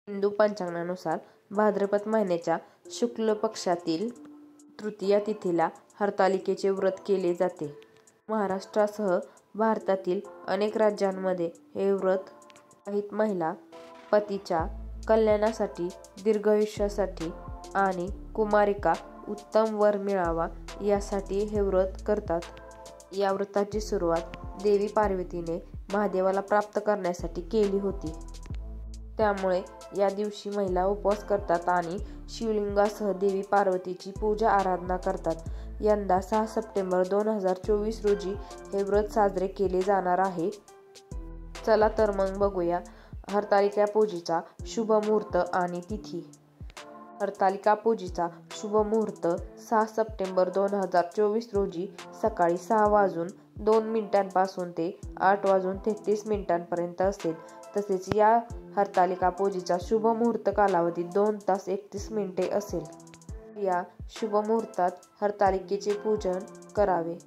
हिंदू पंचांगानुसार भाद्रपद महिन्याच्या शुक्ल पक्षातील तृतीया तिथीला हरतालिकेचे व्रत केले जाते. महाराष्ट्रासह भारतातील अनेक राज्यांमध्ये हे व्रत विवाहित महिला पतीच्या कल्याणासाठी, दीर्घायुष्यासाठी आणि कुमारिका उत्तम वर मिळावा यासाठी हे व्रत करतात. या व्रताची सुरुवात देवी पार्वतीने महादेवाला प्राप्त करण्यासाठी केली होती. त्यामुळे या दिवशी महिला उपवास करतात आणि शिवलिंगासह देवी पार्वतीची पूजा आराधना करतात. यंदा 6 सप्टेंबर 2024 रोजी हे व्रत साजरे केले जाणार आहे. चला तर मग बघूया हरतालिका पूजेचा शुभ मुहूर्त आणि तिथी. हरतालिका पूजेचा शुभ मुहूर्त 6 सप्टेंबर 2024 रोजी सकाळी 6:02 पासून ते 8:33 असेल. तसेच या हरतालिका पूजेचा शुभ मुहूर्त कालावधी 2 तास 31 मिनिटे असेल. या शुभ मुहूर्तात हरतालिकेचे पूजन करावे.